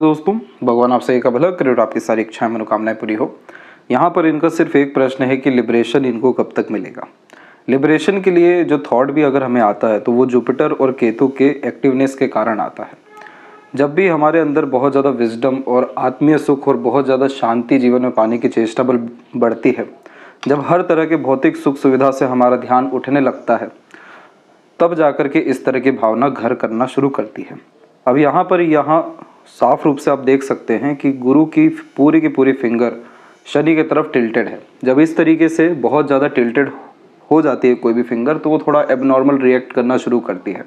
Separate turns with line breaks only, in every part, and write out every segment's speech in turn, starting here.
दोस्तों, भगवान आपसे एक भला करे और आपकी सारी इच्छाएं मनोकामनाएं पूरी हो। यहाँ पर इनका सिर्फ एक प्रश्न है कि लिबरेशन इनको कब तक मिलेगा। लिबरेशन के लिए जो थॉट भी अगर हमें आता है तो वो जुपिटर और केतु के एक्टिवनेस के कारण आता है। जब भी हमारे अंदर बहुत ज़्यादा विजडम और आत्मीय सुख और बहुत ज़्यादा शांति जीवन में पाने की चेष्टा बल बढ़ती है, जब हर तरह के भौतिक सुख सुविधा से हमारा ध्यान उठने लगता है, तब जाकर के इस तरह की भावना घर करना शुरू करती है। अब यहाँ साफ रूप से आप देख सकते हैं कि गुरु की पूरी फिंगर शनि की तरफ टिल्टेड है। जब इस तरीके से बहुत ज़्यादा टिल्टेड हो जाती है कोई भी फिंगर, तो वो थोड़ा एबनॉर्मल रिएक्ट करना शुरू करती है।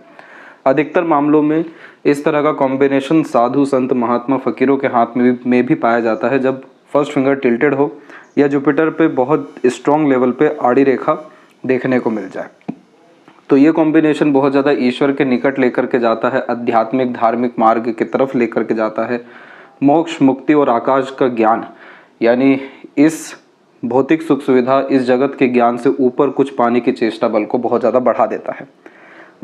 अधिकतर मामलों में इस तरह का कॉम्बिनेशन साधु संत महात्मा फकीरों के हाथ में भी पाया जाता है, जब फर्स्ट फिंगर टिल्टेड हो या जुपिटर पे बहुत स्ट्रॉन्ग लेवल पे आड़ी रेखा देखने को मिल जाए। तो ये कॉम्बिनेशन बहुत ज़्यादा ईश्वर के निकट लेकर के जाता है, आध्यात्मिक धार्मिक मार्ग की तरफ लेकर के जाता है। मोक्ष मुक्ति और आकाश का ज्ञान, यानी इस भौतिक सुख सुविधा, इस जगत के ज्ञान से ऊपर कुछ पाने की चेष्टा बल को बहुत ज़्यादा बढ़ा देता है।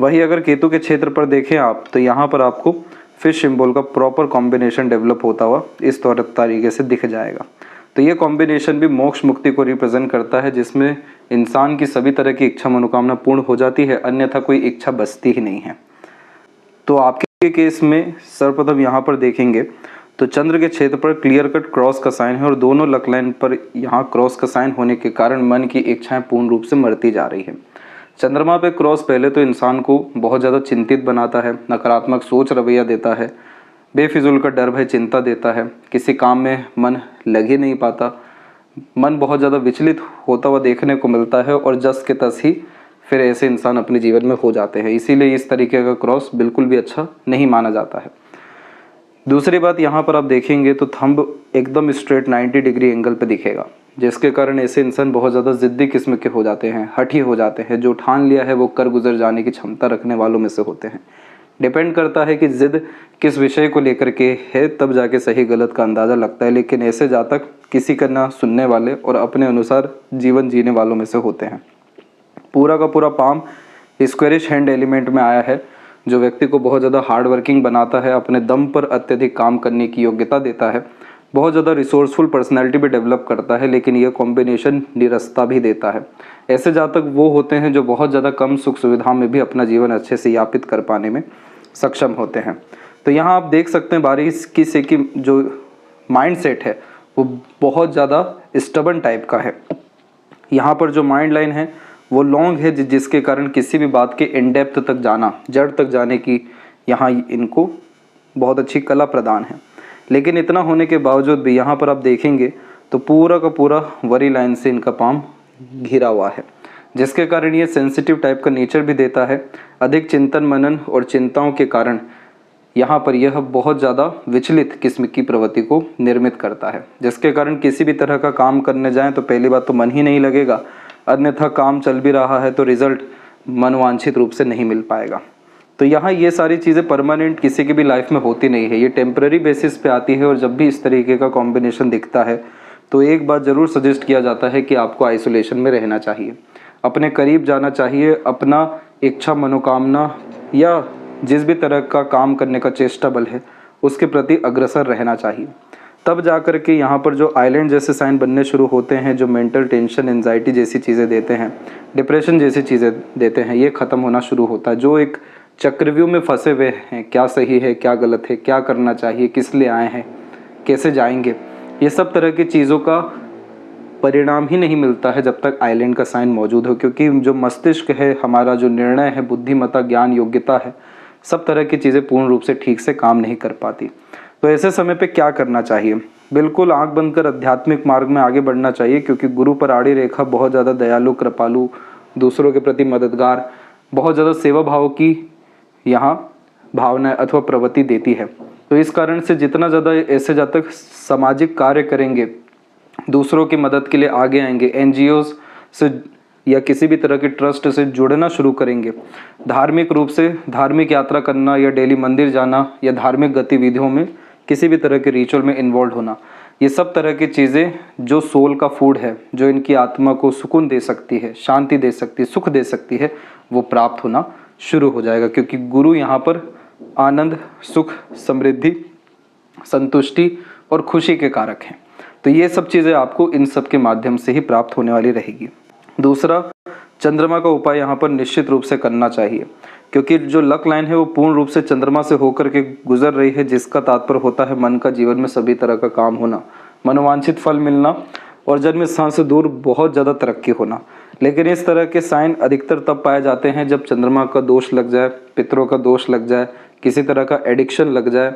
वही अगर केतु के क्षेत्र पर देखें आप, तो यहाँ पर आपको फिश सिंबल का प्रॉपर कॉम्बिनेशन डेवलप होता हुआ इस तरीके से दिख जाएगा। तो ये कॉम्बिनेशन भी मोक्ष मुक्ति को रिप्रेजेंट करता है, जिसमें इंसान की सभी तरह की इच्छा मनोकामना पूर्ण हो जाती है, अन्यथा कोई इच्छा बचती ही नहीं है। तो आपके केस में सर्वप्रथम यहाँ पर देखेंगे तो चंद्र के क्षेत्र पर क्लियर कट क्रॉस का साइन है, और दोनों लक लाइन पर यहाँ क्रॉस का साइन होने के कारण मन की इच्छाएं पूर्ण रूप से मरती जा रही है। चंद्रमा पे क्रॉस पहले तो इंसान को बहुत ज़्यादा चिंतित बनाता है, नकारात्मक सोच रवैया देता है, बेफिजूल का डर भय चिंता देता है, किसी काम में मन लग ही नहीं पाता, मन बहुत ज़्यादा विचलित होता हुआ देखने को मिलता है, और जस के तस ही फिर ऐसे इंसान अपने जीवन में हो जाते हैं। इसीलिए इस तरीके का क्रॉस बिल्कुल भी अच्छा नहीं माना जाता है। दूसरी बात, यहाँ पर आप देखेंगे तो थंब एकदम स्ट्रेट 90 डिग्री एंगल पे दिखेगा, जिसके कारण ऐसे इंसान बहुत ज़्यादा ज़िद्दी किस्म के हो जाते हैं, हठी हो जाते हैं। जो ठान लिया है वो कर गुजर जाने की क्षमता रखने वालों में से होते हैं। डिपेंड करता है कि ज़िद किस विषय को लेकर के है, तब जाके सही गलत का अंदाज़ा लगता है। लेकिन ऐसे जातक किसी का ना सुनने वाले और अपने अनुसार जीवन जीने वालों में से होते हैं। पूरा का पूरा पाम स्क्वेरिश हैंड एलिमेंट में आया है, जो व्यक्ति को बहुत ज़्यादा हार्ड वर्किंग बनाता है, अपने दम पर अत्यधिक काम करने की योग्यता देता है, बहुत ज़्यादा रिसोर्सफुल पर्सनैलिटी भी डेवलप करता है। लेकिन यह कॉम्बिनेशन निरस्ता भी देता है। ऐसे जातक वो होते हैं जो बहुत ज़्यादा कम सुख सुविधाओं में भी अपना जीवन अच्छे से यापित कर पाने में सक्षम होते हैं। तो यहाँ आप देख सकते हैं बारीकी से कि जो माइंड सेट है वो बहुत ज़्यादा स्टबर्न टाइप का है। यहाँ पर जो माइंड लाइन है वो लॉन्ग है, जिसके कारण किसी भी बात के इन डेप्थ तक जाना, जड़ तक जाने की यहाँ इनको बहुत अच्छी कला प्रदान है। लेकिन इतना होने के बावजूद भी यहाँ पर आप देखेंगे तो पूरा का पूरा वरी लाइन से इनका पाम घिरा हुआ है, जिसके कारण ये सेंसिटिव टाइप का नेचर भी देता है। अधिक चिंतन मनन और चिंताओं के कारण यहाँ पर यह बहुत ज़्यादा विचलित किस्म की प्रवृत्ति को निर्मित करता है, जिसके कारण किसी भी तरह का काम करने जाएं तो पहली बात तो मन ही नहीं लगेगा, अन्यथा काम चल भी रहा है तो रिजल्ट मनोवांछित रूप से नहीं मिल पाएगा। तो यहाँ ये सारी चीज़ें परमानेंट किसी की भी लाइफ में होती नहीं है, ये टेम्पररी बेसिस पे आती है। और जब भी इस तरीके का कॉम्बिनेशन दिखता है तो एक बात ज़रूर सजेस्ट किया जाता है कि आपको आइसोलेशन में रहना चाहिए, अपने करीब जाना चाहिए, अपना इच्छा मनोकामना या जिस भी तरह का काम करने का चेष्टा बल है उसके प्रति अग्रसर रहना चाहिए। तब जाकर के यहाँ पर जो आइलैंड जैसे साइन बनने शुरू होते हैं, जो मेंटल टेंशन एंजाइटी जैसी चीज़ें देते हैं, डिप्रेशन जैसी चीज़ें देते हैं, ये ख़त्म होना शुरू होता है। जो एक चक्रव्यूह में फंसे हुए हैं, क्या सही है क्या गलत है, क्या करना चाहिए, किस लिए आए हैं, कैसे जाएंगे, ये सब तरह की चीज़ों का परिणाम ही नहीं मिलता है जब तक आइलैंड का साइन मौजूद हो। क्योंकि जो मस्तिष्क है, हमारा जो निर्णय है, बुद्धिमत्ता ज्ञान योग्यता है, सब तरह की चीज़ें पूर्ण रूप से ठीक से काम नहीं कर पाती। तो ऐसे समय पे क्या करना चाहिए? बिल्कुल आंख बंद कर आध्यात्मिक मार्ग में आगे बढ़ना चाहिए, क्योंकि गुरु पर आड़ी रेखा बहुत ज़्यादा दयालु कृपालु, दूसरों के प्रति मददगार, बहुत ज़्यादा सेवा भाव की यहाँ भावना अथवा प्रवृत्ति देती है। तो इस कारण से जितना ज़्यादा ऐसे जातक सामाजिक कार्य करेंगे, दूसरों की मदद के लिए आगे आएंगे, एनजीओज से या किसी भी तरह के ट्रस्ट से जुड़ना शुरू करेंगे, धार्मिक रूप से धार्मिक यात्रा करना या डेली मंदिर जाना या धार्मिक गतिविधियों में किसी भी तरह के रिचुअल में इन्वॉल्व होना, ये सब तरह की चीज़ें जो सोल का फूड है, जो इनकी आत्मा को सुकून दे सकती है, शांति दे सकती है, सुख दे सकती है, वो प्राप्त होना शुरू हो जाएगा। क्योंकि गुरु यहाँ पर आनंद सुख समृद्धि संतुष्टि और खुशी के कारक हैं। तो ये सब चीज़ें आपको इन सब के माध्यम से ही प्राप्त होने वाली रहेगी। दूसरा, चंद्रमा का उपाय यहाँ पर निश्चित रूप से करना चाहिए, क्योंकि जो लक लाइन है वो पूर्ण रूप से चंद्रमा से होकर के गुजर रही है, जिसका तात्पर्य होता है मन का जीवन में सभी तरह का काम होना, मनोवांछित फल मिलना और जन्म स्थान से दूर बहुत ज़्यादा तरक्की होना। लेकिन इस तरह के साइन अधिकतर तब पाए जाते हैं जब चंद्रमा का दोष लग जाए, पितरों का दोष लग जाए, किसी तरह का एडिक्शन लग जाए,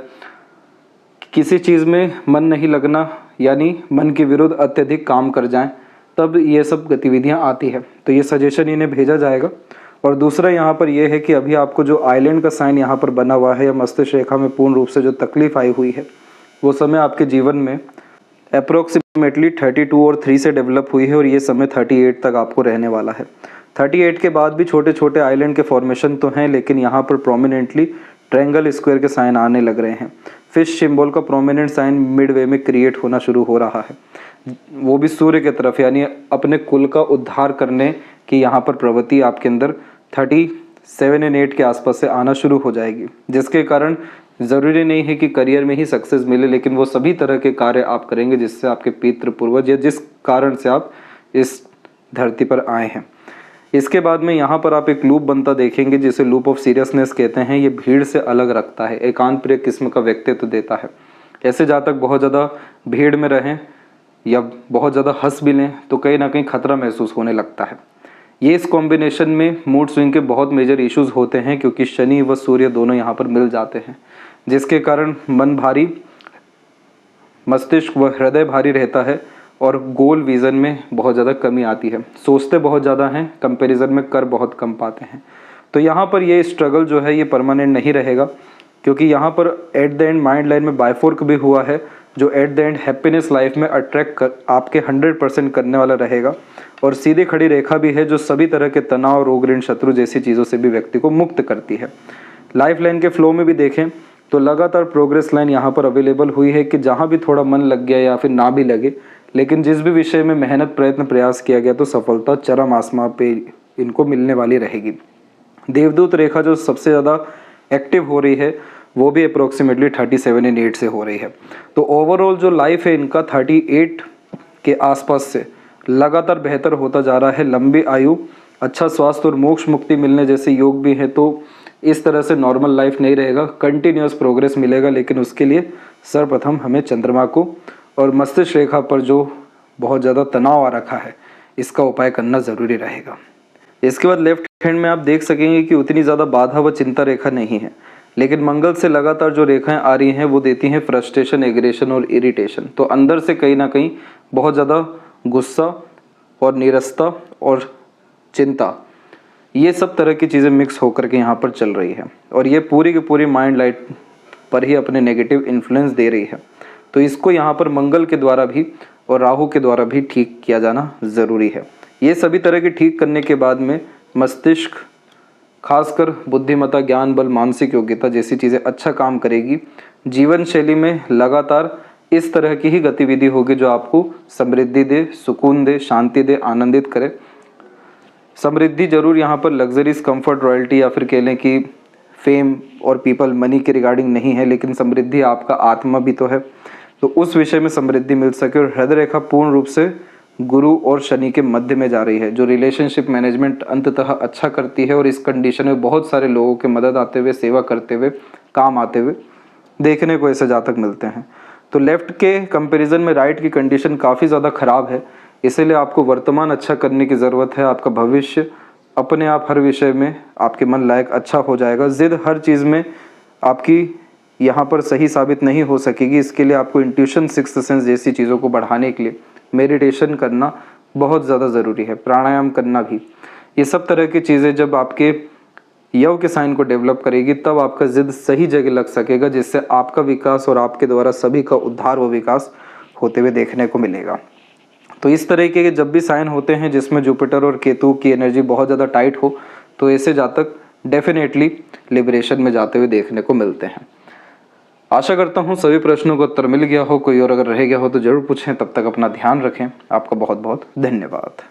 किसी चीज़ में मन नहीं लगना, यानी मन के विरुद्ध अत्यधिक काम कर जाएं, तब ये सब गतिविधियां आती है। तो ये सजेशन इन्हें भेजा जाएगा। और दूसरा यहाँ पर यह है कि अभी आपको जो आइलैंड का साइन यहाँ पर बना हुआ है या मस्तिष्क रेखा में पूर्ण रूप से जो तकलीफ आई हुई है, वो समय आपके जीवन में अप्रोक्सीमेटली 32 और 3 से डेवलप हुई है और ये समय 38 तक आपको रहने वाला है। 38 के बाद भी छोटे छोटे आइलैंड के फॉर्मेशन तो हैं, लेकिन यहाँ पर प्रोमिनेंटली ट्रायंगल स्क्वायर के साइन आने लग रहे हैं। फिश सिंबल का प्रोमिनेंट साइन मिड वे में क्रिएट होना शुरू हो रहा है, वो भी सूर्य की तरफ, यानी अपने कुल का उद्धार करने की यहाँ पर प्रवृत्ति आपके अंदर 37 और 8 के आसपास से आना शुरू हो जाएगी, जिसके कारण ज़रूरी नहीं है कि करियर में ही सक्सेस मिले, लेकिन वो सभी तरह के कार्य आप करेंगे जिससे आपके पितृ पूर्वज या जिस कारण से आप इस धरती पर आए हैं। इसके बाद में यहाँ पर आप एक लूप बनता देखेंगे जिसे लूप ऑफ सीरियसनेस कहते हैं। ये भीड़ से अलग रखता है, एकांत प्रिय किस्म का व्यक्तित्व देता है। ऐसे जहाँ तक बहुत ज़्यादा भीड़ में रहें या बहुत ज़्यादा हंस भी लें तो कहीं ना कहीं खतरा महसूस होने लगता है। ये इस कॉम्बिनेशन में मूड स्विंग के बहुत मेजर इश्यूज होते हैं, क्योंकि शनि व सूर्य दोनों यहाँ पर मिल जाते हैं, जिसके कारण मन भारी, मस्तिष्क व हृदय भारी रहता है और गोल विज़न में बहुत ज़्यादा कमी आती है। सोचते बहुत ज़्यादा हैं, कंपैरिजन में कर बहुत कम पाते हैं। तो यहाँ पर ये स्ट्रगल जो है ये परमानेंट नहीं रहेगा, क्योंकि यहाँ पर at the end mind line में बायफोर्क भी हुआ है, जो at the end happiness life में अट्रैक्ट कर आपके 100% करने वाला रहेगा। और सीधी खड़ी रेखा भी है जो सभी तरह के तनाव, रोग, ऋण, शत्रु जैसी चीज़ों से भी व्यक्ति को मुक्त करती है। लाइफ लाइन के फ्लो में भी देखें तो लगातार प्रोग्रेस लाइन यहाँ पर अवेलेबल हुई है कि जहाँ भी थोड़ा मन लग गया या फिर ना भी लगे, लेकिन जिस भी विषय में मेहनत, प्रयत्न, प्रयास किया गया तो सफलता चरम आसमां पे इनको मिलने वाली रहेगी। देवदूत रेखा जो सबसे ज़्यादा एक्टिव हो रही है वो भी अप्रोक्सीमेटली 37 और 8 से हो रही है। तो ओवरऑल जो लाइफ है इनका 38 के आसपास से लगातार बेहतर होता जा रहा है। लंबी आयु, अच्छा स्वास्थ्य और मोक्ष मुक्ति मिलने जैसे योग भी है। तो इस तरह से नॉर्मल लाइफ नहीं रहेगा, कंटिन्यूस प्रोग्रेस मिलेगा, लेकिन उसके लिए सर्वप्रथम हमें चंद्रमा को और मस्तिष्क रेखा पर जो बहुत ज़्यादा तनाव आ रखा है इसका उपाय करना ज़रूरी रहेगा। इसके बाद लेफ्ट हैंड में आप देख सकेंगे कि उतनी ज़्यादा बाधा व चिंता रेखा नहीं है, लेकिन मंगल से लगातार जो रेखाएं आ रही हैं वो देती हैं फ्रस्ट्रेशन, एग्रेशन और इरिटेशन। तो अंदर से कहीं ना कहीं बहुत ज़्यादा गुस्सा और नीरसता और चिंता, ये सब तरह की चीज़ें मिक्स होकर के यहाँ पर चल रही है और ये पूरी की पूरी माइंड लाइट पर ही अपने नेगेटिव इन्फ्लुएंस दे रही है। तो इसको यहाँ पर मंगल के द्वारा भी और राहु के द्वारा भी ठीक किया जाना ज़रूरी है। ये सभी तरह के ठीक करने के बाद में मस्तिष्क, खासकर बुद्धिमत्ता, ज्ञान, बल, मानसिक योग्यता जैसी चीज़ें अच्छा काम करेगी। जीवन शैली में लगातार इस तरह की ही गतिविधि होगी जो आपको समृद्धि दे, सुकून दे, शांति दे, आनंदित करे। समृद्धि जरूर यहाँ पर लग्जरीज, कंफर्ट, रॉयल्टी या फिर कह लें कि फेम और पीपल, मनी के रिगार्डिंग नहीं है, लेकिन समृद्धि आपका आत्मा भी तो है, तो उस विषय में समृद्धि मिल सके। और हृदय रेखा पूर्ण रूप से गुरु और शनि के मध्य में जा रही है, जो रिलेशनशिप मैनेजमेंट अंततः अच्छा करती है और इस कंडीशन में बहुत सारे लोगों के मदद आते हुए, सेवा करते हुए, काम आते हुए देखने को ऐसे जातक मिलते हैं। तो लेफ्ट के कंपैरिजन में राइट की कंडीशन काफ़ी ज़्यादा ख़राब है, इसीलिए आपको वर्तमान अच्छा करने की ज़रूरत है। आपका भविष्य अपने आप हर विषय में आपके मन लायक अच्छा हो जाएगा। ज़िद हर चीज़ में आपकी यहाँ पर सही साबित नहीं हो सकेगी। इसके लिए आपको इंट्यूशन, सिक्स्थ सेंस जैसी चीज़ों को बढ़ाने के लिए मेडिटेशन करना बहुत ज़्यादा ज़रूरी है, प्राणायाम करना भी। ये सब तरह की चीज़ें जब आपके यव के साइन को डेवलप करेगी तब आपका ज़िद सही जगह लग सकेगा, जिससे आपका विकास और आपके द्वारा सभी का उद्धार व विकास होते हुए देखने को मिलेगा। तो इस तरह के जब भी साइन होते हैं जिसमें जुपिटर और केतु की एनर्जी बहुत ज़्यादा टाइट हो, तो ऐसे जातक डेफिनेटली लिबरेशन में जाते हुए देखने को मिलते हैं। आशा करता हूँ सभी प्रश्नों का उत्तर मिल गया हो। कोई और अगर रह गया हो तो ज़रूर पूछें। तब तक अपना ध्यान रखें। आपका बहुत बहुत धन्यवाद।